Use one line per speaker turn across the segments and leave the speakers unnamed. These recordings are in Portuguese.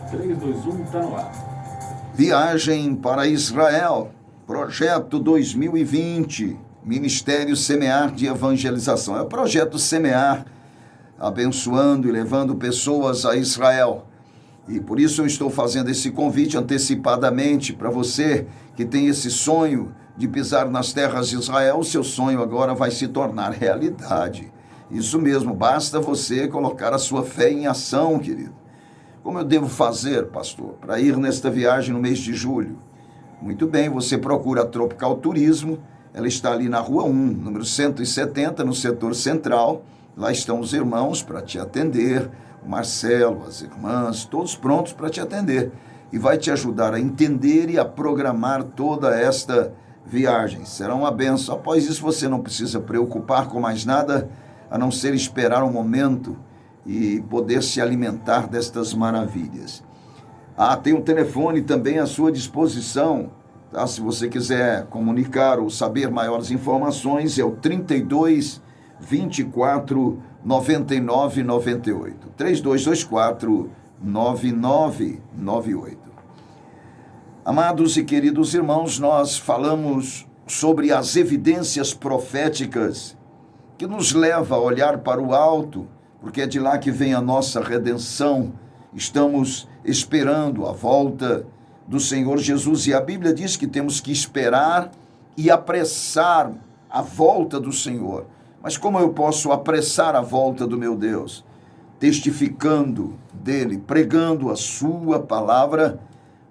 3, 2, 1, tá no ar.
Viagem para Israel, projeto 2020, Ministério Semear de Evangelização. É o projeto Semear, abençoando e levando pessoas a Israel. E por isso eu estou fazendo esse convite antecipadamente para você que tem esse sonho de pisar nas terras de Israel. O seu sonho agora vai se tornar realidade. Isso mesmo, basta você colocar a sua fé em ação, querido. Como eu devo fazer, pastor, para ir nesta viagem no mês de julho? Muito bem, você procura a Tropical Turismo, ela está ali na Rua 1, número 170, no setor central. Lá estão os irmãos para te atender, o Marcelo, as irmãs, todos prontos para te atender. E vai te ajudar a entender e a programar toda esta viagem. Será uma bênção. Após isso, você não precisa preocupar com mais nada, a não ser esperar um momento e poder se alimentar destas maravilhas. Tem um telefone também à sua disposição, tá? Se você quiser comunicar ou saber maiores informações, é o 32 24 99 98. 3224 9998. Amados e queridos irmãos, nós falamos sobre as evidências proféticas que nos leva a olhar para o alto, porque é de lá que vem a nossa redenção. Estamos esperando a volta do Senhor Jesus, e a Bíblia diz que temos que esperar e apressar a volta do Senhor. Mas como eu posso apressar a volta do meu Deus? Testificando dele, pregando a sua palavra,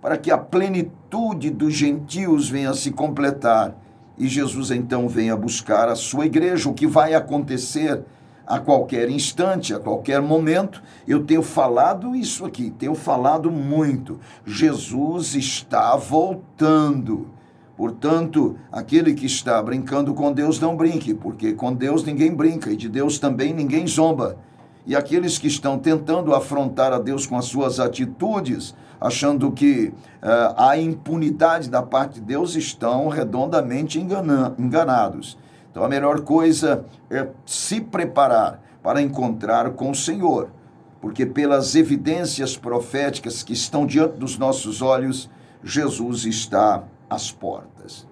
para que a plenitude dos gentios venha a se completar, e Jesus então venha buscar a sua igreja. O que vai acontecer a qualquer instante, a qualquer momento. Eu tenho falado isso aqui, tenho falado muito. Jesus está voltando. Portanto, aquele que está brincando com Deus, não brinque, porque com Deus ninguém brinca e de Deus também ninguém zomba. E aqueles que estão tentando afrontar a Deus com as suas atitudes, achando que há impunidade da parte de Deus, estão redondamente enganados. Então a melhor coisa é se preparar para encontrar com o Senhor, porque pelas evidências proféticas que estão diante dos nossos olhos, Jesus está às portas.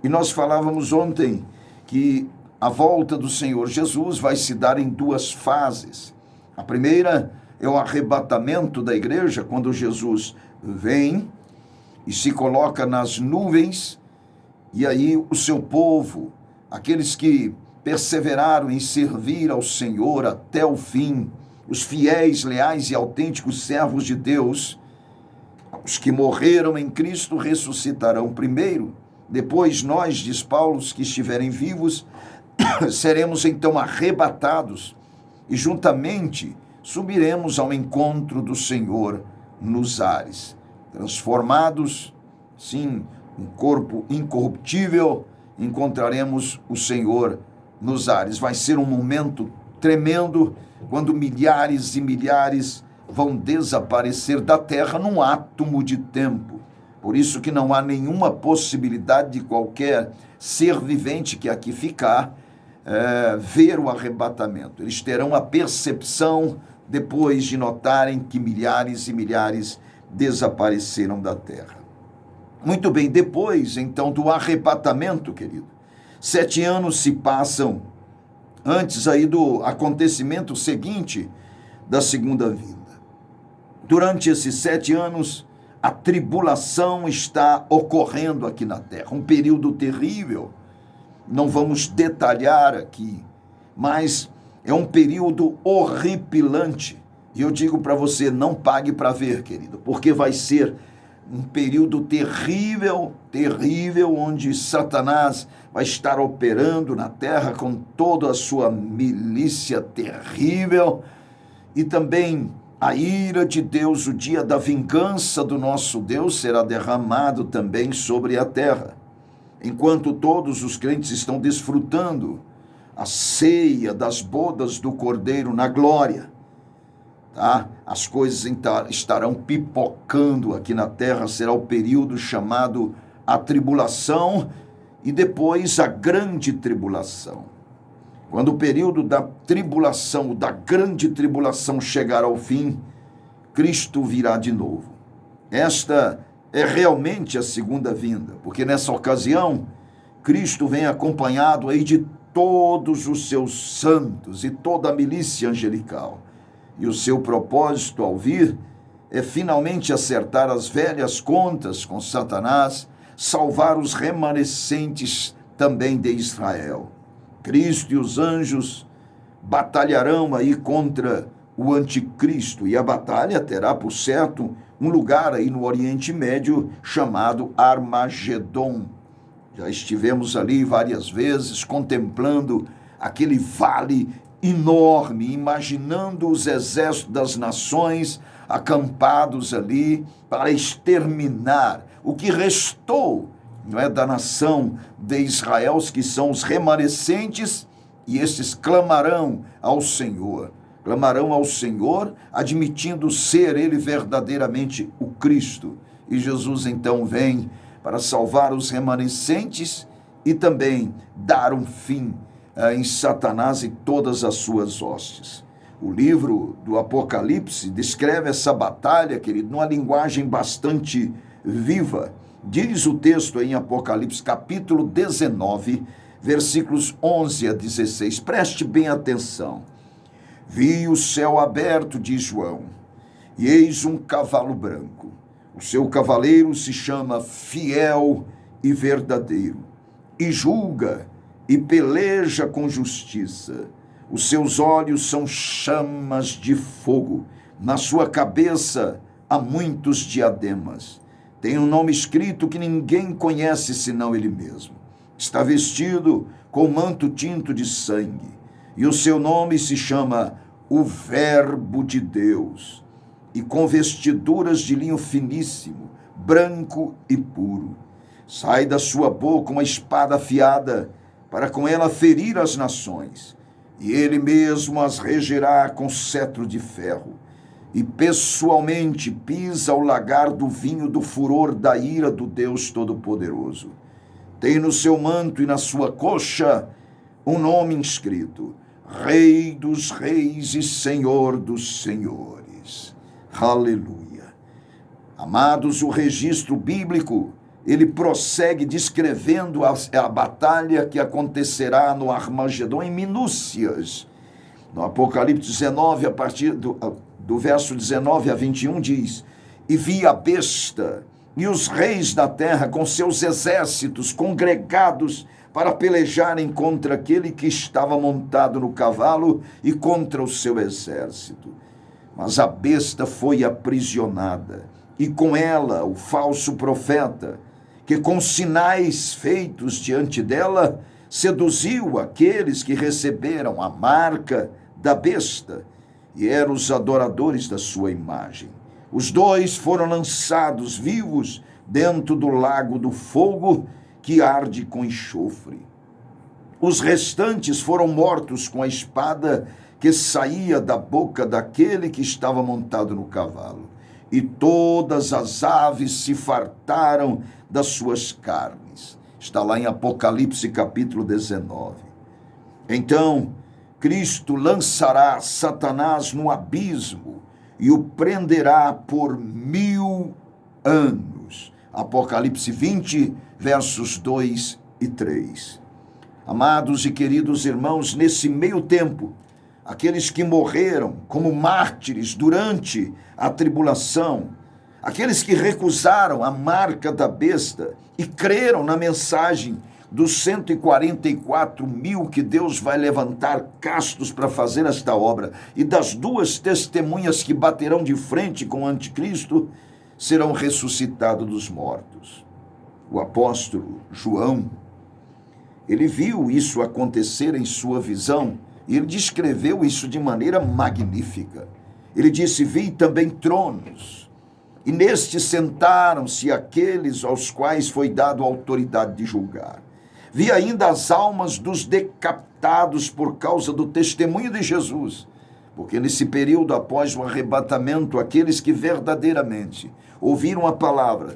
E nós falávamos ontem que a volta do Senhor Jesus vai se dar em duas fases. A primeira é o arrebatamento da igreja, quando Jesus vem e se coloca nas nuvens, e aí o seu povo, aqueles que perseveraram em servir ao Senhor até o fim, os fiéis, leais e autênticos servos de Deus, os que morreram em Cristo ressuscitarão primeiro. Depois nós, diz Paulo, os que estiverem vivos, seremos então arrebatados e juntamente subiremos ao encontro do Senhor nos ares, transformados, sim, um corpo incorruptível. Encontraremos o Senhor nos ares. Vai ser um momento tremendo, quando milhares e milhares vão desaparecer da terra num átomo de tempo. Por isso que não há nenhuma possibilidade de qualquer ser vivente que aqui ficar ver o arrebatamento. Eles terão a percepção depois de notarem que milhares e milhares desapareceram da terra. Muito bem, depois, então, do arrebatamento, querido, 7 anos se passam antes aí do acontecimento seguinte da segunda vinda. Durante esses 7 anos, a tribulação está ocorrendo aqui na terra, um período terrível. Não vamos detalhar aqui, mas é um período horripilante. E eu digo para você, não pague para ver, querido, porque vai ser um período terrível, terrível, onde Satanás vai estar operando na terra com toda a sua milícia terrível, e também a ira de Deus, o dia da vingança do nosso Deus, será derramado também sobre a terra. Enquanto todos os crentes estão desfrutando a ceia das bodas do Cordeiro na glória, tá? As coisas estarão pipocando aqui na terra. Será o período chamado a tribulação e depois a grande tribulação. Quando o período da tribulação, da grande tribulação chegar ao fim, Cristo virá de novo. Esta é realmente a segunda vinda, porque nessa ocasião, Cristo vem acompanhado aí de todos os seus santos e toda a milícia angelical. E o seu propósito ao vir é finalmente acertar as velhas contas com Satanás, salvar os remanescentes também de Israel. Cristo e os anjos batalharão aí contra o anticristo, e a batalha terá, por certo, um lugar aí no Oriente Médio chamado Armagedon. Já estivemos ali várias vezes contemplando aquele vale enorme, imaginando os exércitos das nações acampados ali para exterminar o que restou, não é, da nação de Israel, os que são os remanescentes, e esses clamarão ao Senhor, admitindo ser ele verdadeiramente o Cristo. E Jesus então vem para salvar os remanescentes e também dar um fim em Satanás e todas as suas hostes. O livro do Apocalipse descreve essa batalha, querido, numa linguagem bastante viva. Diz o texto em Apocalipse, capítulo 19, versículos 11 a 16. Preste bem atenção. Vi o céu aberto, diz João, e eis um cavalo branco. O seu cavaleiro se chama Fiel e Verdadeiro, e julga e peleja com justiça. Os seus olhos são chamas de fogo, na sua cabeça há muitos diademas. Tem um nome escrito que ninguém conhece senão ele mesmo. Está vestido com manto tinto de sangue, e o seu nome se chama o Verbo de Deus, e com vestiduras de linho finíssimo, branco e puro. Sai da sua boca uma espada afiada, para com ela ferir as nações, e ele mesmo as regerá com cetro de ferro, e pessoalmente pisa o lagar do vinho do furor da ira do Deus Todo-Poderoso. Tem no seu manto e na sua coxa um nome inscrito: Rei dos Reis e Senhor dos Senhores. Aleluia. Amados, o registro bíblico, ele prossegue descrevendo a batalha que acontecerá no Armagedon em minúcias. No Apocalipse 19, a partir do verso 19 a 21, diz: E vi a besta e os reis da terra com seus exércitos congregados para pelejarem contra aquele que estava montado no cavalo e contra o seu exército. Mas a besta foi aprisionada, e com ela o falso profeta, que com sinais feitos diante dela, seduziu aqueles que receberam a marca da besta, e eram os adoradores da sua imagem. Os dois foram lançados vivos dentro do lago do fogo, que arde com enxofre. Os restantes foram mortos com a espada que saía da boca daquele que estava montado no cavalo. E todas as aves se fartaram das suas carnes. Está lá em Apocalipse capítulo 19. Então, Cristo lançará Satanás no abismo e o prenderá por 1000 anos. Apocalipse 20, versos 2 e 3. Amados e queridos irmãos, nesse meio tempo, aqueles que morreram como mártires durante a tribulação, aqueles que recusaram a marca da besta e creram na mensagem dos 144 mil que Deus vai levantar castos para fazer esta obra, e das 2 testemunhas que baterão de frente com o anticristo, serão ressuscitados dos mortos. O apóstolo João, ele viu isso acontecer em sua visão, e ele descreveu isso de maneira magnífica. Ele disse: vi também tronos, e nestes sentaram-se aqueles aos quais foi dado a autoridade de julgar. Vi ainda as almas dos decapitados por causa do testemunho de Jesus, porque nesse período após o arrebatamento, aqueles que verdadeiramente ouviram a palavra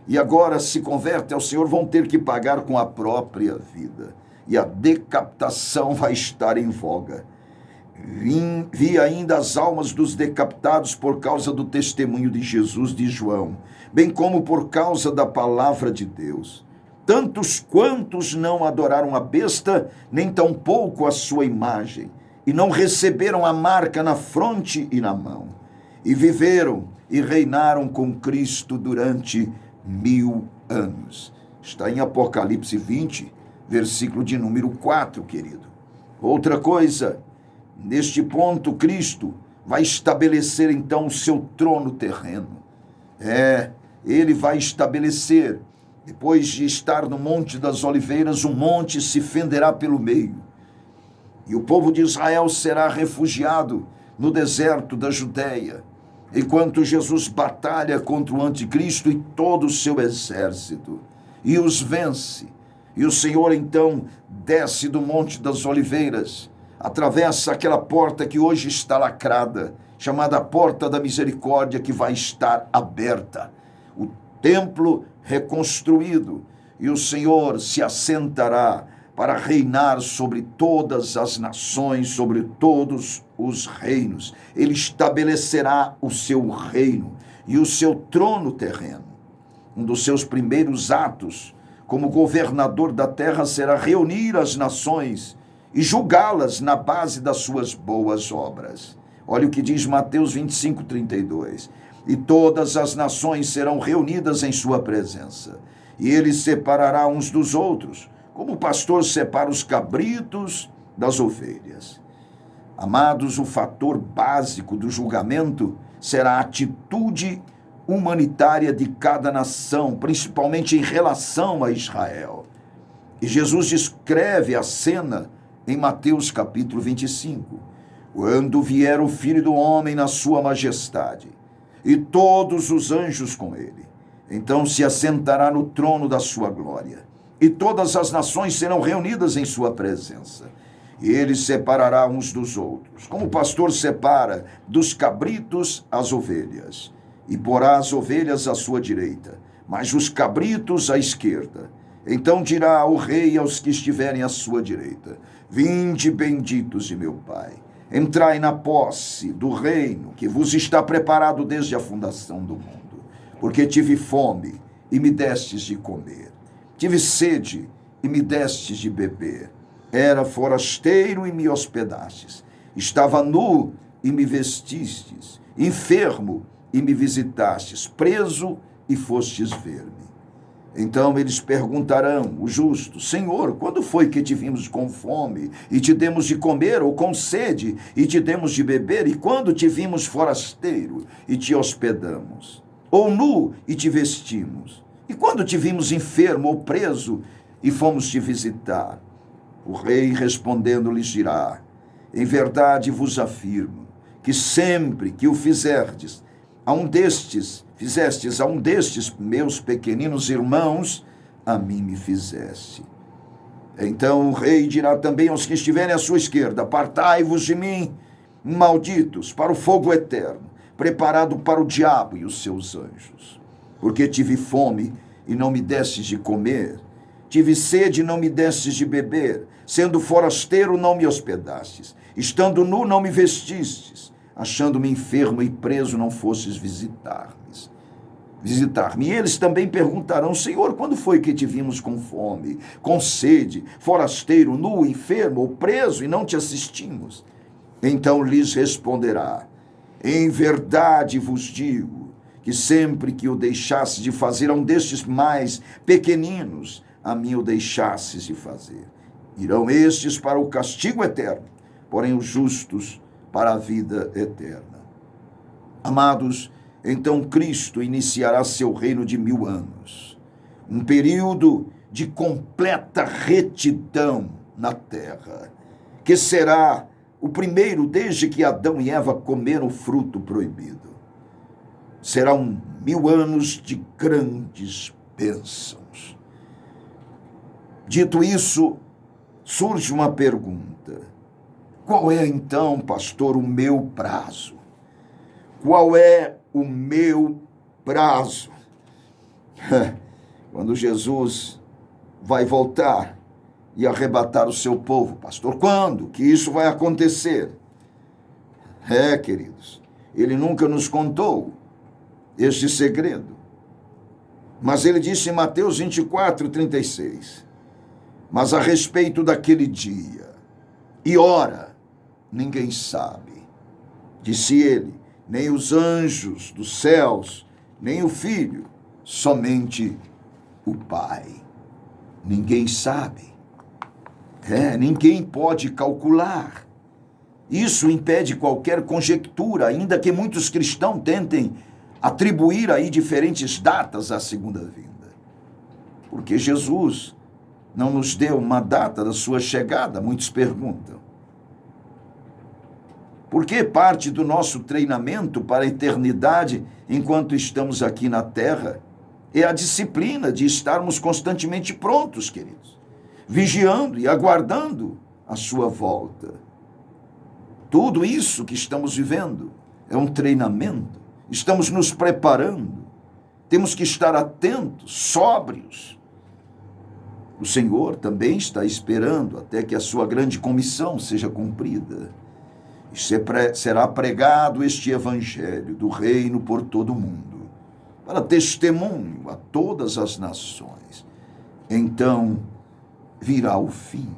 e agora se convertem ao Senhor vão ter que pagar com a própria vida, e a decapitação vai estar em voga. Vi ainda as almas dos decapitados por causa do testemunho de Jesus, de João, bem como por causa da palavra de Deus. Tantos quantos não adoraram a besta, nem tampouco a sua imagem, e não receberam a marca na fronte e na mão, e viveram e reinaram com Cristo durante 1000 anos. Está em Apocalipse 20, versículo de número 4, querido. Outra coisa, neste ponto, Cristo vai estabelecer então o seu trono terreno. Ele vai estabelecer, depois de estar no Monte das Oliveiras, o monte se fenderá pelo meio. E o povo de Israel será refugiado no deserto da Judéia, enquanto Jesus batalha contra o anticristo e todo o seu exército, e os vence. E o Senhor então desce do Monte das Oliveiras, atravessa aquela porta que hoje está lacrada, chamada Porta da Misericórdia, que vai estar aberta. O templo reconstruído, e o Senhor se assentará para reinar sobre todas as nações, sobre todos os reinos. Ele estabelecerá o seu reino e o seu trono terreno. Um dos seus primeiros atos como governador da terra será reunir as nações e julgá-las na base das suas boas obras. Olha o que diz Mateus 25, 32. E todas as nações serão reunidas em sua presença, e ele separará uns dos outros, como o pastor separa os cabritos das ovelhas. Amados, o fator básico do julgamento será a atitude humanitária de cada nação, principalmente em relação a Israel. E Jesus descreve a cena em Mateus capítulo 25. Quando vier o Filho do Homem na sua majestade, e todos os anjos com ele, então se assentará no trono da sua glória, e todas as nações serão reunidas em sua presença. E ele separará uns dos outros, como o pastor separa dos cabritos as ovelhas, e porá as ovelhas à sua direita, mas os cabritos à esquerda. Então dirá o rei aos que estiverem à sua direita: vinde, benditos de meu Pai, entrai na posse do reino que vos está preparado desde a fundação do mundo. Porque tive fome e me destes de comer, tive sede e me destes de beber, era forasteiro e me hospedastes, estava nu e me vestistes, enfermo e me visitastes, preso e fostes ver-me. Então eles perguntarão, o justo: Senhor, quando foi que te vimos com fome e te demos de comer, ou com sede e te demos de beber? E quando te vimos forasteiro e te hospedamos, ou nu e te vestimos? E quando te vimos enfermo ou preso e fomos te visitar? O rei respondendo lhes dirá: em verdade vos afirmo que sempre que o fizestes a um destes meus pequeninos irmãos, a mim me fizeste. Então o rei dirá também aos que estiverem à sua esquerda: apartai-vos de mim, malditos, para o fogo eterno, preparado para o diabo e os seus anjos. Porque tive fome e não me destes de comer, tive sede e não me destes de beber, sendo forasteiro não me hospedastes, estando nu não me vestistes, achando-me enfermo e preso não fostes visitar-me. E eles também perguntarão: Senhor, quando foi que te vimos com fome, com sede, forasteiro, nu, enfermo ou preso e não te assistimos? Então lhes responderá: em verdade vos digo que sempre que o deixasse de fazer a um destes mais pequeninos, a mim o deixasses de fazer. Irão estes para o castigo eterno, porém os justos para a vida eterna. Amados, então Cristo iniciará seu reino de 1000 anos, um período de completa retidão na terra, que será o primeiro desde que Adão e Eva comeram o fruto proibido. Serão 1000 anos de grandes bênçãos. Dito isso, surge uma pergunta: qual é então, pastor, o meu prazo? Qual é o meu prazo? Quando Jesus vai voltar e arrebatar o seu povo, pastor, quando que isso vai acontecer? Queridos, ele nunca nos contou este segredo. Mas ele disse em Mateus 24:36, mas a respeito daquele dia e hora, ninguém sabe, disse ele, nem os anjos dos céus, nem o Filho, somente o Pai. Ninguém sabe. Ninguém pode calcular. Isso impede qualquer conjectura, ainda que muitos cristãos tentem atribuir aí diferentes datas à segunda vinda. Porque Jesus não nos deu uma data da sua chegada, muitos perguntam. Porque parte do nosso treinamento para a eternidade, enquanto estamos aqui na Terra, é a disciplina de estarmos constantemente prontos, queridos, vigiando e aguardando a sua volta. Tudo isso que estamos vivendo é um treinamento. Estamos nos preparando. Temos que estar atentos, sóbrios. O Senhor também está esperando até que a sua grande comissão seja cumprida. Será pregado este evangelho do reino por todo o mundo, para testemunho a todas as nações. Então virá o fim.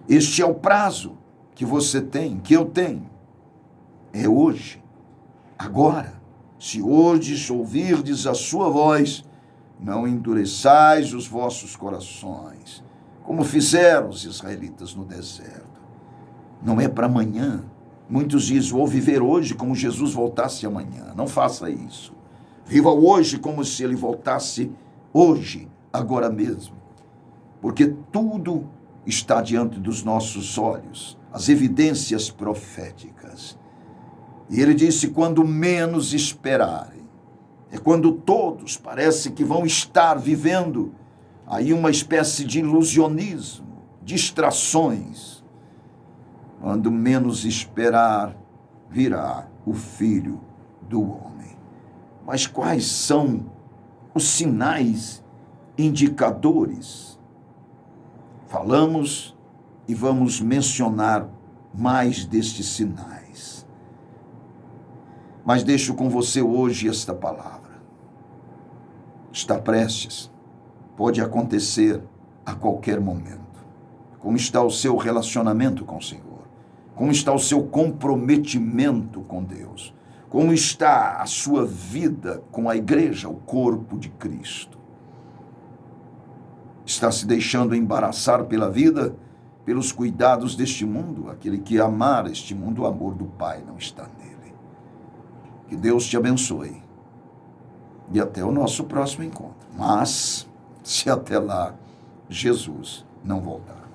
Este é o prazo que você tem, que eu tenho. É hoje, agora. Se hoje ouvirdes a sua voz, não endureçais os vossos corações, como fizeram os israelitas no deserto. Não é para amanhã. Muitos dizem, vou viver hoje como Jesus voltasse amanhã. Não faça isso. Viva hoje como se ele voltasse hoje, agora mesmo. Porque tudo está diante dos nossos olhos, as evidências proféticas. E ele disse, quando menos esperarem, é quando todos parece que vão estar vivendo aí uma espécie de ilusionismo, distrações. Quando menos esperar, virá o Filho do Homem. Mas quais são os sinais indicadores? Falamos e vamos mencionar mais destes sinais. Mas deixo com você hoje esta palavra. Está prestes, pode acontecer a qualquer momento. Como está o seu relacionamento com o Senhor? Como está o seu comprometimento com Deus? Como está a sua vida com a igreja, o corpo de Cristo? Está se deixando embaraçar pela vida, pelos cuidados deste mundo? Aquele que amar este mundo, o amor do Pai não está nele. Que Deus te abençoe. E até o nosso próximo encontro. Mas, se até lá Jesus não voltar.